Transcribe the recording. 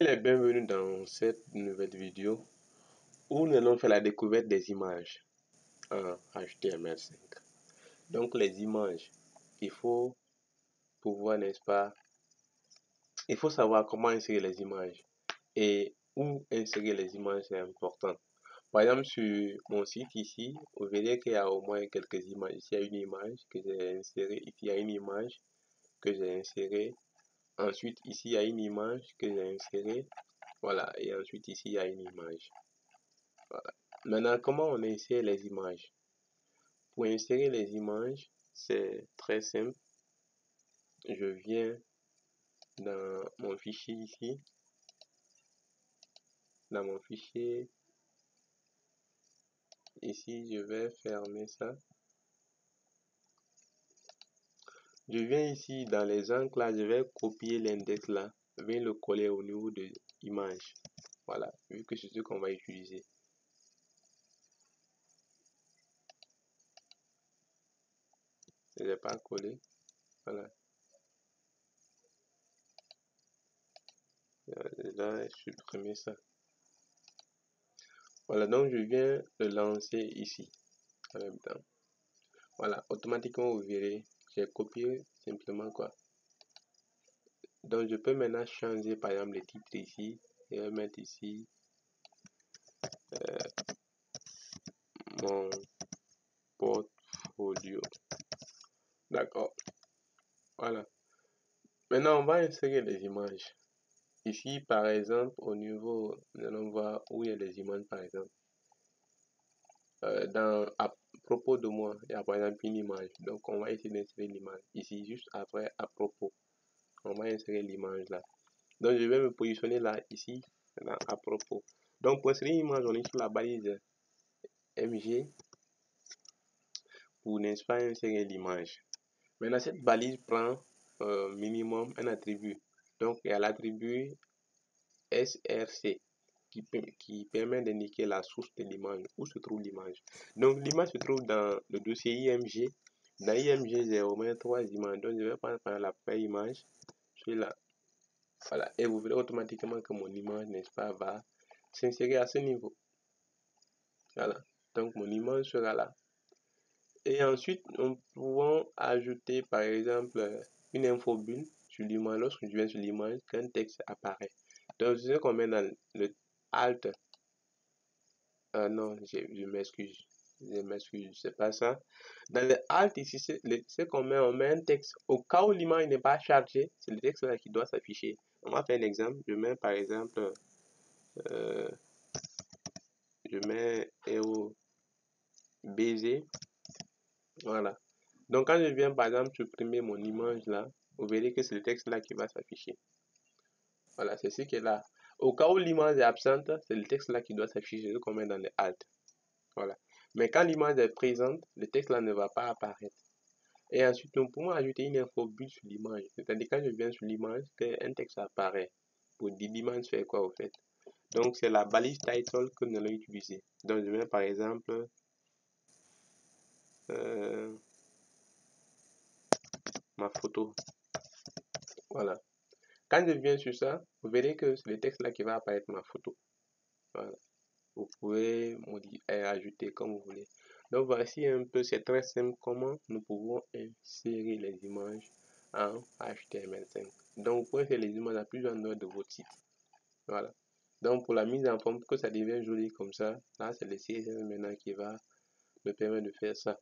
Et bienvenue dans cette nouvelle vidéo où nous allons faire la découverte des images en HTML5. Donc les images, il faut pouvoir, n'est-ce pas, il faut savoir comment insérer les images et où insérer les images, c'est important. Par exemple, sur mon site ici, vous verrez qu'il y a au moins quelques images. Ici, il y a une image que j'ai insérée. Ici, il y a une image que j'ai insérée. Ensuite, ici, il y a une image que j'ai insérée. Voilà. Et ensuite, ici, il y a une image. Voilà. Maintenant, comment on insère les images? Pour insérer les images, c'est très simple. Je viens dans mon fichier ici. Dans mon fichier, ici, je vais fermer ça. Je viens ici dans les encres là, je vais copier l'index là, je vais le coller au niveau de l'image. Voilà, vu que c'est ce qu'on va utiliser. Je n'ai pas collé. Voilà. Là, supprimer ça. Voilà, donc je viens le lancer ici en même temps. Voilà, automatiquement vous verrez, j'ai copié simplement quoi. Donc je peux maintenant changer par exemple le titre ici et mettre ici mon portfolio. D'accord. Voilà. Maintenant on va insérer les images. Ici par exemple au niveau, nous allons voir où il y a les images par exemple. À propos de moi, il y a par exemple une image. Donc on va essayer d'insérer l'image. Ici juste après à propos. On va insérer l'image là. Donc je vais me positionner là, ici, là, à propos. Donc pour insérer une image, on est sur la balise MG pour, n'est-ce pas, insérer l'image. Maintenant cette balise prend minimum un attribut. Donc il y a l'attribut SRC qui permet d'indiquer la source de l'image, où se trouve l'image. Donc l'image se trouve dans le dossier IMG. Dans IMG, j'ai au moins 3 images. Donc je vais prendre la première image, celui-là. Voilà, et vous verrez automatiquement que mon image, n'est-ce pas, va s'insérer à ce niveau. Voilà, donc mon image sera là. Et ensuite, nous pouvons ajouter par exemple une infobulle sur l'image. Lorsque je viens sur l'image, qu'un texte apparaît. Donc, ce qu'on met dans le Alt. Non, je m'excuse. Je m'excuse, c'est pas ça. Dans le Alt, ici, c'est qu'on met, on met un texte. Au cas où l'image n'est pas chargée, c'est le texte là qui doit s'afficher. On va faire un exemple. Je mets par exemple, je mets EO baiser. Voilà. Donc quand je viens par exemple supprimer mon image là, vous verrez que c'est le texte là qui va s'afficher. Voilà, c'est ce qui est là. Au cas où l'image est absente, c'est le texte là qui doit s'afficher, comme on met dans les Alt. Voilà. Mais quand l'image est présente, le texte là ne va pas apparaître. Et ensuite, nous pouvons ajouter une infobulle sur l'image. C'est-à-dire quand je viens sur l'image, qu'un texte apparaît. Pour dire l'image fait quoi au fait. Donc c'est la balise title que nous allons utiliser. Donc je mets par exemple ma photo. Voilà. Quand je viens sur ça, vous verrez que c'est le texte là qui va apparaître ma photo. Voilà. Vous pouvez ajouter comme vous voulez. Donc voici un peu, c'est très simple comment nous pouvons insérer les images en HTML5. Donc pour insérer les images à plusieurs endroits de votre site. Voilà. Donc pour la mise en forme, que ça devienne joli comme ça, là c'est le CSS maintenant qui va me permettre de faire ça.